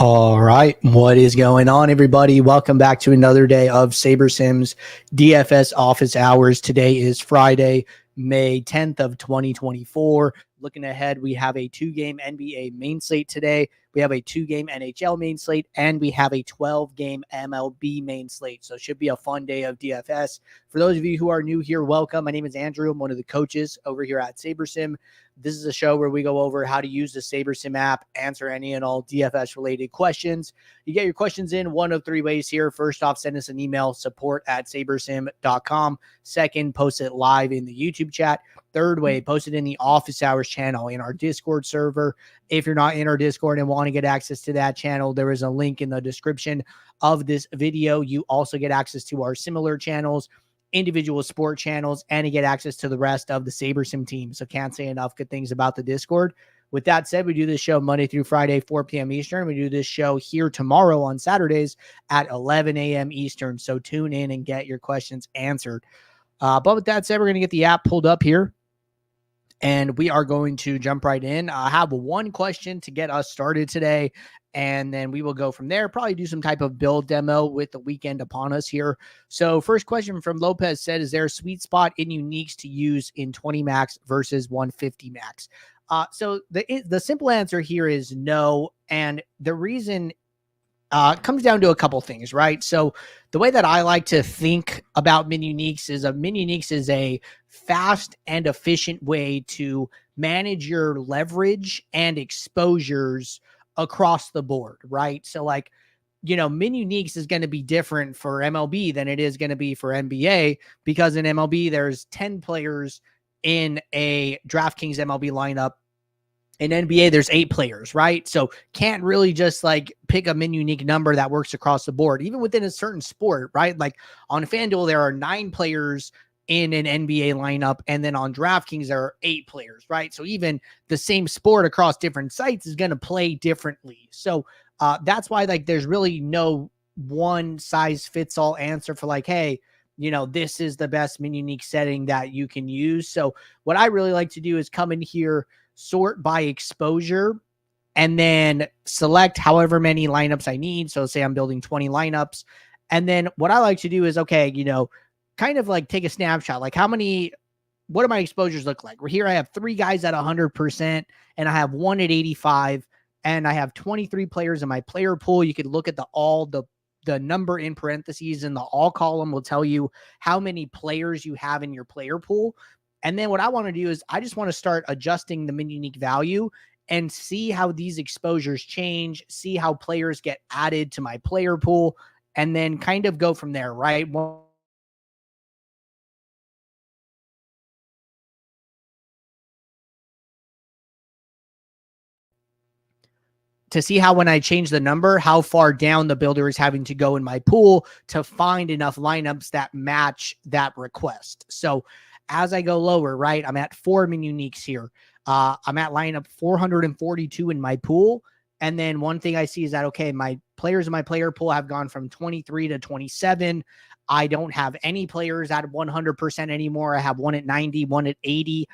All right. What is going on, everybody? Welcome back to another day of SaberSim's DFS office hours. Today is Friday, May 10th of 2024. Looking ahead, we have a 2-game NBA main slate today. We have a 2-game NHL main slate, and we have a 12-game MLB main slate. So it should be a fun day of DFS. For those of you who are new here, welcome. My name is Andrew. I'm one of the coaches over here at SaberSim. This is a show where we go over how to use the SaberSim app, answer any and all DFS-related questions. You get your questions in one of three ways here. First off, send us an email, support@sabersim.com. Second, post it live in the YouTube chat. Third way, post it in the office hours channel in our Discord server. If you're not in our Discord and want to get access to that channel, there is a link in the description of this video. You also get access to our similar channels, individual sport channels, and you get access to the rest of the SaberSim team. So can't say enough good things about the Discord. With that said, we do this show Monday through Friday, 4 p.m. Eastern. We do this show here tomorrow on Saturdays at 11 a.m. Eastern. So tune in and get your questions answered. But with that said, we're going to get the app pulled up here, and we are going to jump right in. I have one question to get us started today, and then we will go from there. Probably do some type of build demo with the weekend upon us here. So first question from Lopez said, is there a sweet spot in uniques to use in 20 max versus 150 max? So the simple answer here is no. And the reason comes down to a couple things, right? So the way that I like to think about min uniques is a fast and efficient way to manage your leverage and exposures across the board, right? So like, min uniques is going to be different for MLB than it is going to be for NBA, because in MLB, there's 10 players in a DraftKings MLB lineup. In NBA, there's 8 players, right? So can't really just like pick a min unique number that works across the board, even within a certain sport, right? Like on FanDuel, there are 9 players in an NBA lineup, and then on DraftKings, there are 8 players, right? So even the same sport across different sites is going to play differently. So that's why like there's really no one size fits all answer for like, hey, this is the best min unique setting that you can use. So what I really like to do is come in here, sort by exposure, and then select however many lineups I need. So say I'm building 20 lineups. And then what I like to do is, okay, kind of like take a snapshot. Like what do my exposures look like? Here I have 3 guys at 100%, and I have 1 at 85, and I have 23 players in my player pool. You could look at the number in parentheses in the all column will tell you how many players you have in your player pool. And then what I want to do is I just want to start adjusting the min unique value and see how these exposures change, see how players get added to my player pool, and then kind of go from there, right? To see how when I change the number, how far down the builder is having to go in my pool to find enough lineups that match that request. So as I go lower, right, I'm at 4 min uniques here. I'm at lineup 442 in my pool. And then one thing I see is that, okay, my players in my player pool have gone from 23 to 27. I don't have any players at 100% anymore. I have 1 at 90, 1 at 80.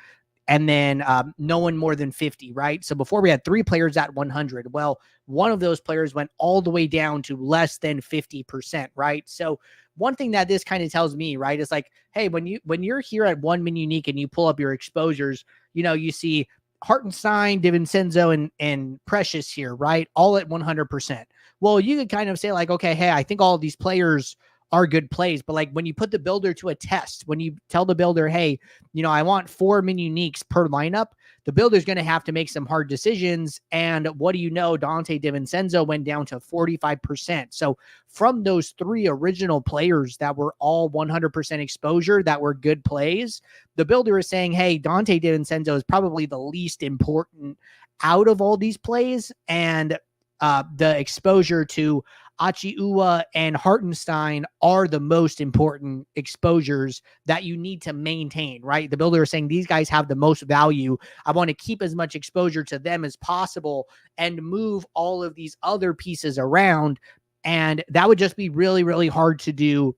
And then no one more than 50, right? So before we had 3 players at 100. Well, one of those players went all the way down to less than 50%, right? So one thing that this kind of tells me, right, is like, hey, when you're here at 1 min unique and you pull up your exposures, you see Hartenstein, DiVincenzo, and Precious here, right? All at 100%. Well, you could kind of say like, okay, hey, I think all of these players are good plays. But like when you put the builder to a test, when you tell the builder, hey, I want 4 min uniques per lineup, the builder's going to have to make some hard decisions. And what do you know? Dante DiVincenzo went down to 45%. So from those 3 original players that were all 100% exposure, that were good plays, the builder is saying, hey, Dante DiVincenzo is probably the least important out of all these plays. And the exposure to Achiuwa and Hartenstein are the most important exposures that you need to maintain, right? The builder is saying these guys have the most value. I want to keep as much exposure to them as possible and move all of these other pieces around. And that would just be really, really hard to do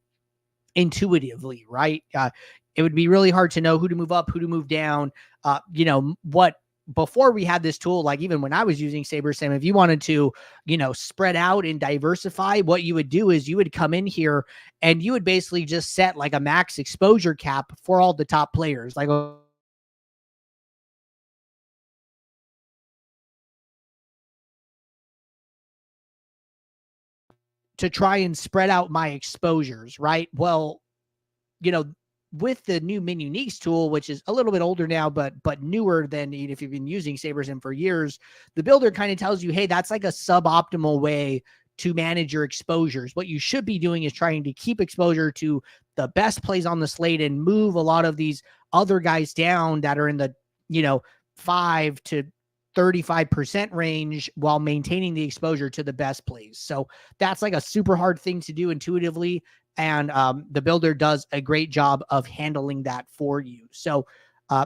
intuitively, right? It would be really hard to know who to move up, who to move down, what before we had this tool, like even when I was using SaberSim, if you wanted to, spread out and diversify, what you would do is you would come in here and you would basically just set like a max exposure cap for all the top players. Like, to try and spread out my exposures, right? Well, you know, with the new Min Uniques tool, which is a little bit older now, but newer than if you've been using SaberSim for years, the builder kind of tells you, hey, that's like a suboptimal way to manage your exposures. What you should be doing is trying to keep exposure to the best plays on the slate and move a lot of these other guys down that are in the, 5 to 35% range while maintaining the exposure to the best plays. So that's like a super hard thing to do intuitively. And the builder does a great job of handling that for you. So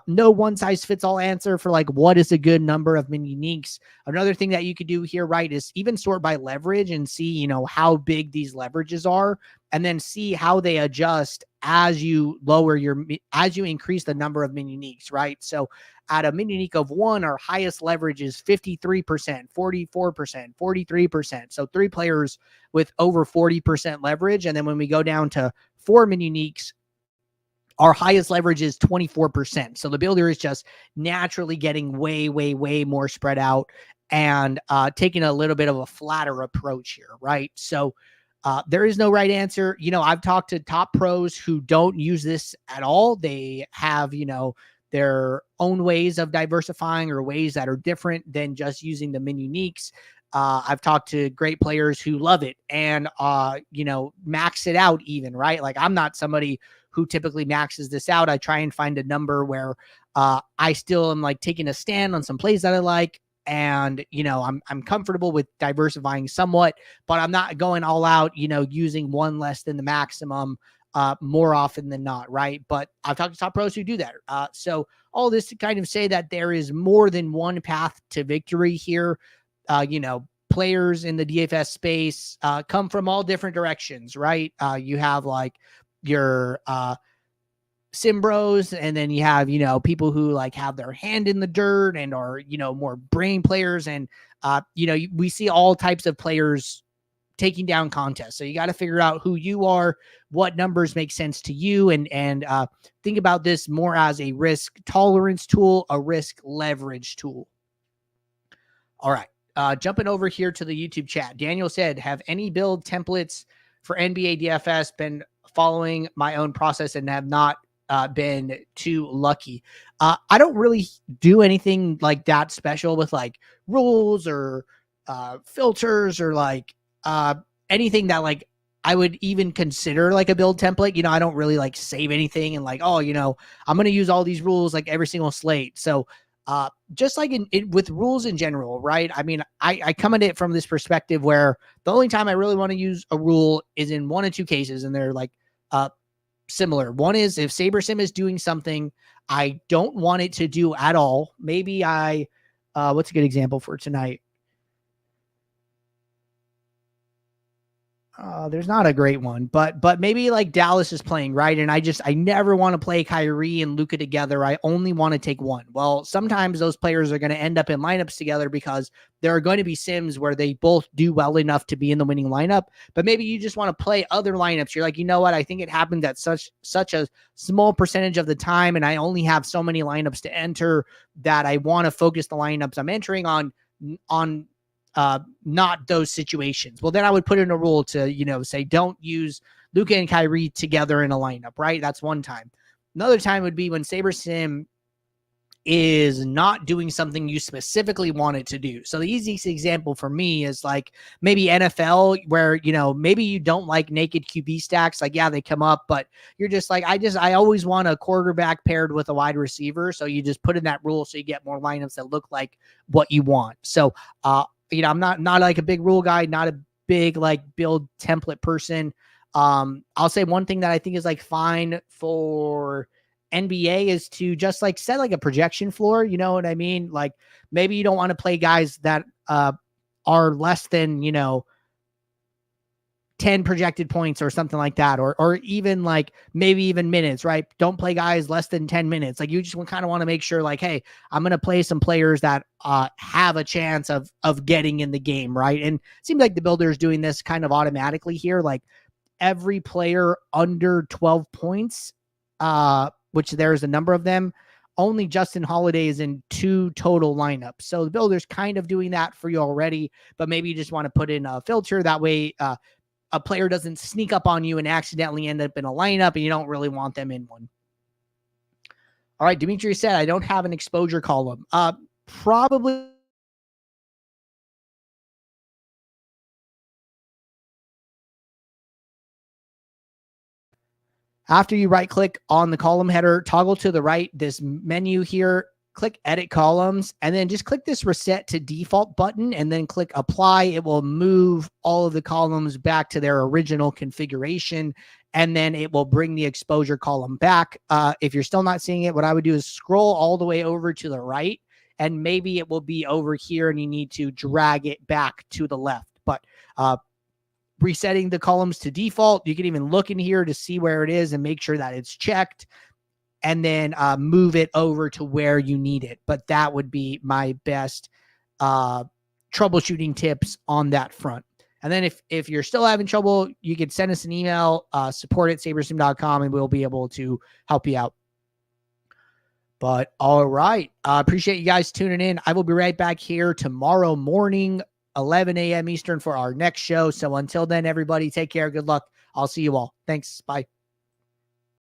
no one size fits all answer for like what is a good number of min uniques. Another thing that you could do here, right, is even sort by leverage and see, how big these leverages are, and then see how they adjust as you increase the number of min uniques, right? So at a min unique of 1, our highest leverage is 53%, 44%, 43%. So 3 players with over 40% leverage. And then when we go down to 4 min uniques, our highest leverage is 24%. So the builder is just naturally getting way, way, way more spread out and taking a little bit of a flatter approach here, right? So there is no right answer. I've talked to top pros who don't use this at all. They have, their own ways of diversifying or ways that are different than just using the min uniques. I've talked to great players who love it and, max it out even, right? Like I'm not somebody who typically maxes this out. I try and find a number where I still am like taking a stand on some plays that I like. And, I'm comfortable with diversifying somewhat, but I'm not going all out, using one less than the maximum more often than not. Right. But I've talked to top pros who do that. So all this to kind of say that there is more than one path to victory here. Players in the DFS space come from all different directions, right? You have like your sim bros, and then you have, people who like have their hand in the dirt and are, more brain players. And, we see all types of players taking down contests. So you got to figure out who you are, what numbers make sense to you, and think about this more as a risk tolerance tool, a risk leverage tool. All right. Jumping over here to the YouTube chat. Daniel said, have any build templates for NBA DFS been following my own process and have not been too lucky? I don't really do anything like that special with like rules or filters or like anything that like I would even consider like a build template. I don't really like save anything and like, oh, I'm going to use all these rules like every single slate. So just like with rules in general, right? I mean, I come at it from this perspective where the only time I really want to use a rule is in 1 or 2 cases, and they're like similar. One is if SaberSim is doing something I don't want it to do at all. Maybe what's a good example for tonight? There's not a great one, but maybe like Dallas is playing, right? And I never want to play Kyrie and Luka together. I only want to take one. Well, sometimes those players are going to end up in lineups together because there are going to be sims where they both do well enough to be in the winning lineup. But maybe you just want to play other lineups. You're like, you know what? I think it happens at such a small percentage of the time, and I only have so many lineups to enter that I want to focus the lineups I'm entering on not those situations. Well, then I would put in a rule to, say don't use Luka and Kyrie together in a lineup, right? That's one time. Another time would be when SaberSim is not doing something you specifically want it to do. So the easiest example for me is like maybe NFL where, maybe you don't like naked QB stacks. Like, yeah, they come up, but you're just like, I always want a quarterback paired with a wide receiver. So you just put in that rule so you get more lineups that look like what you want. So, I'm not like a big rule guy, not a big like build template person. I'll say one thing that I think is like fine for NBA is to just like set like a projection floor. You know what I mean? Like maybe you don't want to play guys that are less than, 10 projected points or something like that, or even like maybe even minutes, right? Don't play guys less than 10 minutes. Like you just kind of want to make sure like, hey, I'm going to play some players that have a chance of getting in the game, right? And it seems like the builder is doing this kind of automatically here. Like every player under 12 points, which there's a number of them, only Justin Holiday is in 2 total lineups. So the builder's kind of doing that for you already, but maybe you just want to put in a filter. That way a player doesn't sneak up on you and accidentally end up in a lineup and you don't really want them in one. All right, Dimitri said, I don't have an exposure column. Probably after you right click on the column header, toggle to the right, this menu here, click edit columns, and then just click this reset to default button and then click apply. It will move all of the columns back to their original configuration, and then it will bring the exposure column back. If you're still not seeing it, what I would do is scroll all the way over to the right, and maybe it will be over here and you need to drag it back to the left. But resetting the columns to default, you can even look in here to see where it is and make sure that it's checked, and then move it over to where you need it. But that would be my best troubleshooting tips on that front. And then if you're still having trouble, you can send us an email, support@sabersim.com, and we'll be able to help you out. But all right, appreciate you guys tuning in. I will be right back here tomorrow morning, 11 a.m. Eastern for our next show. So until then, everybody, take care. Good luck. I'll see you all. Thanks. Bye.